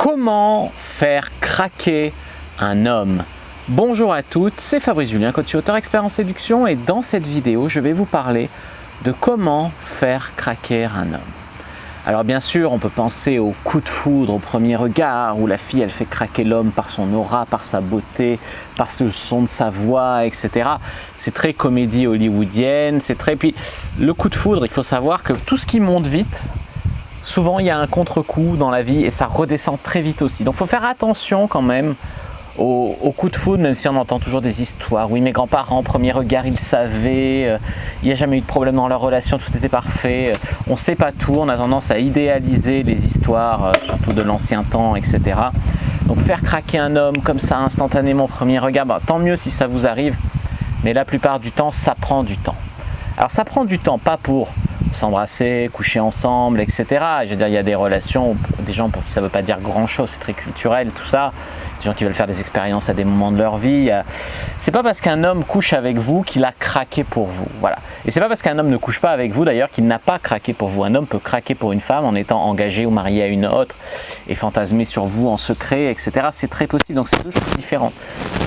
Comment faire craquer un homme? Bonjour à toutes, c'est Fabrice Julien, coach et auteur expert en séduction, et dans cette vidéo, je vais vous parler de comment faire craquer un homme. Alors bien sûr, on peut penser au coup de foudre au premier regard, où la fille elle fait craquer l'homme par son aura, par sa beauté, par le son de sa voix, etc. C'est très comédie hollywoodienne, c'est très... Puis le coup de foudre, il faut savoir que tout ce qui monte vite, souvent il y a un contre-coup dans la vie et ça redescend très vite aussi. Donc il faut faire attention quand même au coup de foudre, même si on entend toujours des histoires. Oui, mes grands-parents, au premier regard, ils savaient, il n'y a jamais eu de problème dans leur relation, tout était parfait. On ne sait pas tout, on a tendance à idéaliser les histoires, surtout de l'ancien temps, etc. Donc faire craquer un homme comme ça instantanément au premier regard, tant mieux si ça vous arrive, mais la plupart du temps, ça prend du temps. Alors ça prend du temps, pas pour s'embrasser, coucher ensemble, etc. Je veux dire, il y a des relations, des gens pour qui ça ne veut pas dire grand-chose, c'est très culturel, tout ça. Des gens qui veulent faire des expériences à des moments de leur vie. C'est pas parce qu'un homme couche avec vous qu'il a craqué pour vous. Voilà. Et c'est pas parce qu'un homme ne couche pas avec vous d'ailleurs qu'il n'a pas craqué pour vous. Un homme peut craquer pour une femme en étant engagé ou marié à une autre et fantasmer sur vous en secret, etc. C'est très possible. Donc c'est deux choses différentes.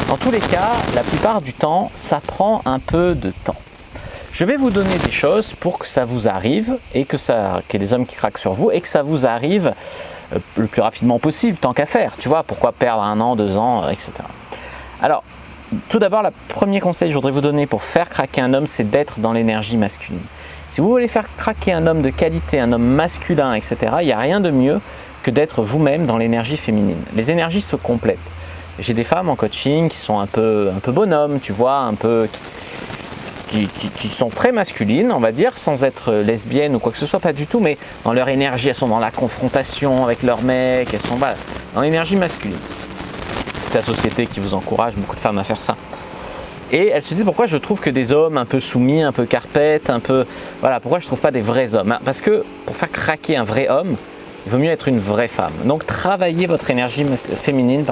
Dans tous les cas, la plupart du temps, ça prend un peu de temps. Je vais vous donner des choses pour que ça vous arrive et qu'il y ait des hommes qui craquent sur vous et que ça vous arrive le plus rapidement possible, tant qu'à faire. Tu vois, pourquoi perdre 1 an, 2 ans, etc. Alors, tout d'abord, le premier conseil que je voudrais vous donner pour faire craquer un homme, c'est d'être dans l'énergie masculine. Si vous voulez faire craquer un homme de qualité, un homme masculin, etc., il n'y a rien de mieux que d'être vous-même dans l'énergie féminine. Les énergies se complètent. J'ai des femmes en coaching qui sont un peu bonhommes, tu vois, un peu... Qui sont très masculines, on va dire, sans être lesbiennes ou quoi que ce soit, pas du tout, mais dans leur énergie, elles sont dans la confrontation avec leur mec, elles sont dans l'énergie masculine. C'est la société qui vous encourage, beaucoup de femmes à faire ça. Et elles se disent pourquoi je trouve que des hommes un peu soumis, un peu carpettes, pourquoi je trouve pas des vrais hommes? Parce que pour faire craquer un vrai homme, il vaut mieux être une vraie femme. Donc travaillez votre énergie féminine,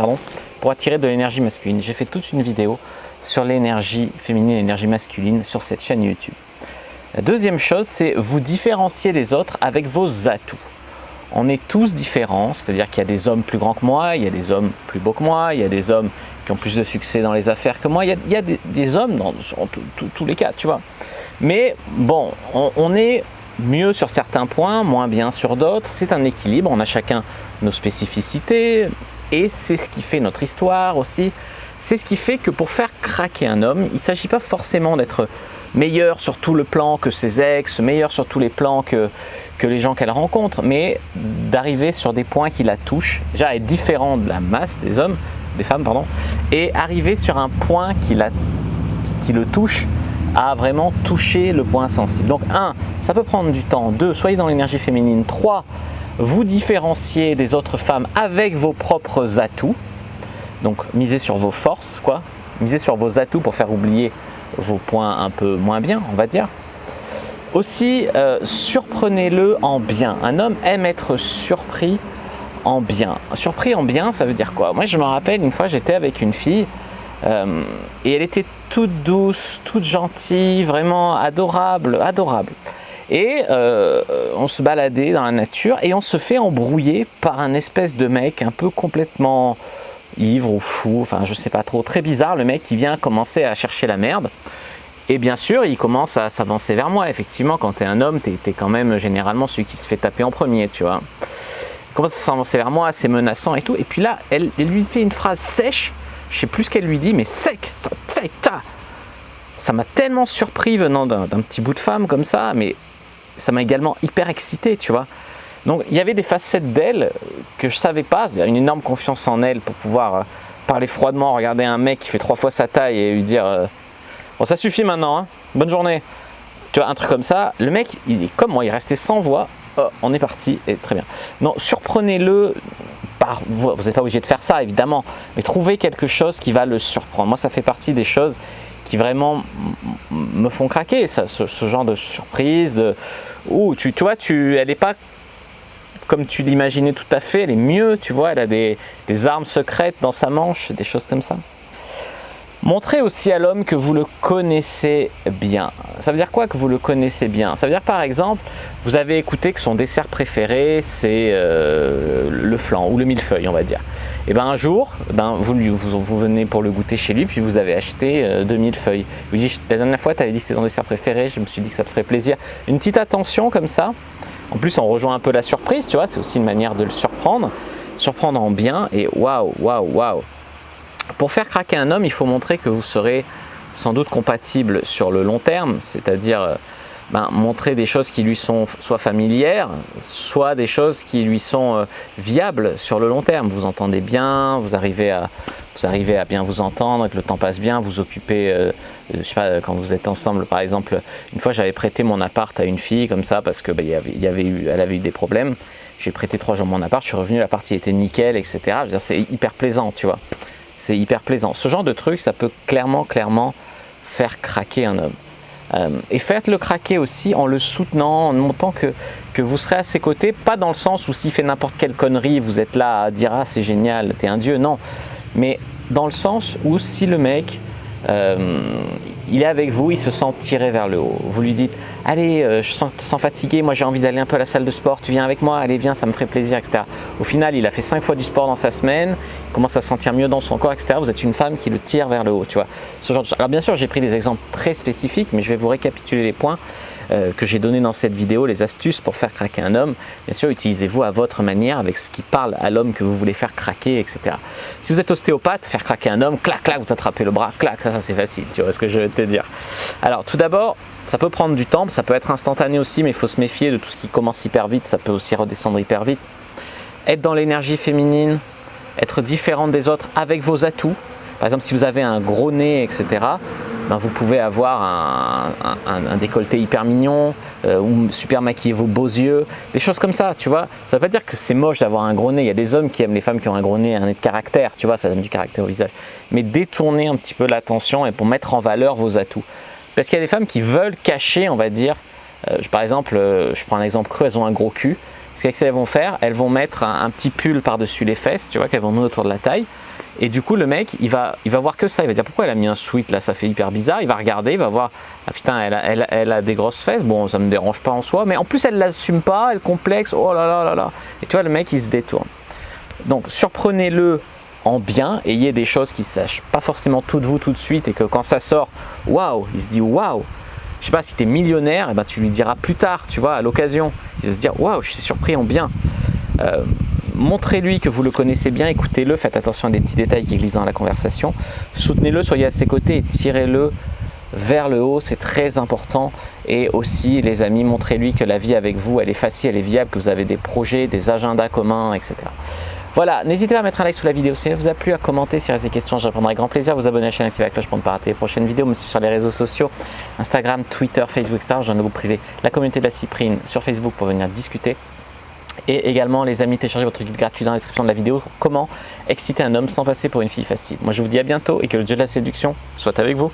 pour attirer de l'énergie masculine. J'ai fait toute une vidéo sur l'énergie féminine et l'énergie masculine sur cette chaîne YouTube. La deuxième chose, c'est vous différencier des autres avec vos atouts. On est tous différents, c'est-à-dire qu'il y a des hommes plus grands que moi, il y a des hommes plus beaux que moi, il y a des hommes qui ont plus de succès dans les affaires que moi, il y a des hommes dans tous les cas, tu vois. Mais bon, on est mieux sur certains points, moins bien sur d'autres, c'est un équilibre, on a chacun nos spécificités et c'est ce qui fait notre histoire aussi. C'est ce qui fait que pour faire craquer un homme, il ne s'agit pas forcément d'être meilleur sur tout le plan que ses ex, meilleur sur tous les plans que les gens qu'elle rencontre, mais d'arriver sur des points qui la touchent, déjà être différent de la masse des femmes, et arriver sur un point qui le touche, à vraiment toucher le point sensible. Donc 1, ça peut prendre du temps. 2, soyez dans l'énergie féminine. 3, vous différenciez des autres femmes avec vos propres atouts. Donc misez sur vos forces, misez sur vos atouts pour faire oublier vos points un peu moins bien, on va dire. Aussi, surprenez-le en bien. Un homme aime être surpris en bien. Surpris en bien, ça veut dire quoi? Moi, je me rappelle, une fois, j'étais avec une fille et elle était toute douce, toute gentille, vraiment adorable. Et on se baladait dans la nature et on se fait embrouiller par un espèce de mec un peu complètement... ivre ou fou, je sais pas trop, très bizarre, le mec qui vient commencer à chercher la merde. Et bien sûr, il commence à s'avancer vers moi. Effectivement, quand t'es un homme, t'es quand même généralement celui qui se fait taper en premier, tu vois. Il commence à s'avancer vers moi, c'est menaçant et tout. Et puis là, elle lui fait une phrase sèche, je sais plus ce qu'elle lui dit, mais sec, ça m'a tellement surpris venant d'un petit bout de femme comme ça, mais ça m'a également hyper excité, tu vois. Donc il y avait des facettes d'elle que je ne savais pas, c'est-à-dire une énorme confiance en elle pour pouvoir parler froidement, regarder un mec qui fait 3 fois sa taille et lui dire bon ça suffit maintenant, hein, bonne journée. Tu vois, un truc comme ça, le mec il est comme moi, il restait sans voix, on est parti et très bien. Non, surprenez-le, vous n'êtes pas obligé de faire ça évidemment, mais trouvez quelque chose qui va le surprendre. Moi ça fait partie des choses qui vraiment me font craquer, ce genre de surprise où tu vois, elle n'est pas comme tu l'imaginais tout à fait, elle est mieux, tu vois, elle a des armes secrètes dans sa manche, des choses comme ça. Montrez aussi à l'homme que vous le connaissez bien. Ça veut dire quoi que vous le connaissez bien? Ça veut dire par exemple, vous avez écouté que son dessert préféré c'est le flan ou le millefeuille, on va dire. Et bien un jour, vous venez pour le goûter chez lui, puis vous avez acheté 2 millefeuilles. Vous dites, la dernière fois tu avais dit que c'était ton dessert préféré, je me suis dit que ça te ferait plaisir. Une petite attention comme ça. En plus on rejoint un peu la surprise, tu vois, c'est aussi une manière de le surprendre. Surprendre en bien et waouh, waouh, waouh. Pour faire craquer un homme, il faut montrer que vous serez sans doute compatible sur le long terme, c'est-à-dire montrer des choses qui lui sont soit familières, soit des choses qui lui sont viables sur le long terme. Vous entendez bien, vous arrivez à bien vous entendre, que le temps passe bien, vous occupez, je sais pas, quand vous êtes ensemble, par exemple, une fois j'avais prêté mon appart à une fille comme ça parce que elle avait eu des problèmes. J'ai prêté 3 jours mon appart, je suis revenu, l'appart il était nickel, etc. Je veux dire, c'est hyper plaisant, tu vois. C'est hyper plaisant. Ce genre de truc, ça peut clairement faire craquer un homme. Et faites-le craquer aussi en le soutenant, en montrant que vous serez à ses côtés, pas dans le sens où s'il fait n'importe quelle connerie, vous êtes là à dire « Ah, c'est génial, t'es un dieu », non. Mais dans le sens où si le mec, il est avec vous, il se sent tiré vers le haut. Vous lui dites « Allez, je te sens fatigué, moi j'ai envie d'aller un peu à la salle de sport, tu viens avec moi, allez viens, ça me ferait plaisir, etc. » Au final, il a fait 5 fois du sport dans sa semaine, il commence à se sentir mieux dans son corps, etc. Vous êtes une femme qui le tire vers le haut, tu vois. Ce genre de... Alors bien sûr, j'ai pris des exemples très spécifiques, mais je vais vous récapituler les points que j'ai donnés dans cette vidéo, les astuces pour faire craquer un homme. Bien sûr, utilisez-vous à votre manière, avec ce qui parle à l'homme que vous voulez faire craquer, etc. Si vous êtes ostéopathe, faire craquer un homme, clac, clac, vous attrapez le bras, clac, ça c'est facile, tu vois ce que je vais te dire. Alors tout d'abord, ça peut prendre du temps, ça peut être instantané aussi, mais il faut se méfier de tout ce qui commence hyper vite, ça peut aussi redescendre hyper vite. Être dans l'énergie féminine, être différente des autres avec vos atouts. Par exemple, si vous avez un gros nez, etc., vous pouvez avoir un décolleté hyper mignon, ou super maquiller vos beaux yeux, des choses comme ça, tu vois. Ça ne veut pas dire que c'est moche d'avoir un gros nez. Il y a des hommes qui aiment les femmes qui ont un gros nez, un nez de caractère, tu vois, ça donne du caractère au visage. Mais détournez un petit peu l'attention et pour mettre en valeur vos atouts. Parce qu'il y a des femmes qui veulent cacher, on va dire, par exemple, je prends un exemple cru, elles ont un gros cul. Ce qu'elles vont faire, elles vont mettre un petit pull par-dessus les fesses, tu vois, qu'elles vont mettre autour de la taille. Et du coup, le mec, il va voir que ça. Il va dire pourquoi elle a mis un sweat là, ça fait hyper bizarre. Il va regarder, il va voir, ah putain, elle a des grosses fesses. Bon, ça me dérange pas en soi, mais en plus, elle l'assume pas, elle complexe. Oh là là là là. Et tu vois, le mec, il se détourne. Donc, surprenez-le en bien. Ayez des choses qui sachent pas forcément tout de vous tout de suite et que quand ça sort, waouh, il se dit waouh. Je sais pas, si tu es millionnaire, tu lui diras plus tard, tu vois, à l'occasion. Il va se dire waouh, je suis surpris en bien. Montrez-lui que vous le connaissez bien, écoutez-le, faites attention à des petits détails qui glissent dans la conversation. Soutenez-le, soyez à ses côtés et tirez-le vers le haut, c'est très important. Et aussi, les amis, montrez-lui que la vie avec vous, elle est facile, elle est viable, que vous avez des projets, des agendas communs, etc. Voilà, n'hésitez pas à mettre un like sous la vidéo si elle vous a plu, à commenter, s'il reste des questions, je répondrai avec grand plaisir. Vous abonner à la chaîne, activer la cloche pour ne pas rater les prochaines vidéos. Me suivre sur les réseaux sociaux, Instagram, Twitter, Facebook, etc. J'ai un nouveau privé, la communauté de la Cyprine sur Facebook pour venir discuter. Et également, les amis, téléchargez votre guide gratuit dans la description de la vidéo. Comment exciter un homme sans passer pour une fille facile. Moi, je vous dis à bientôt et que le dieu de la séduction soit avec vous.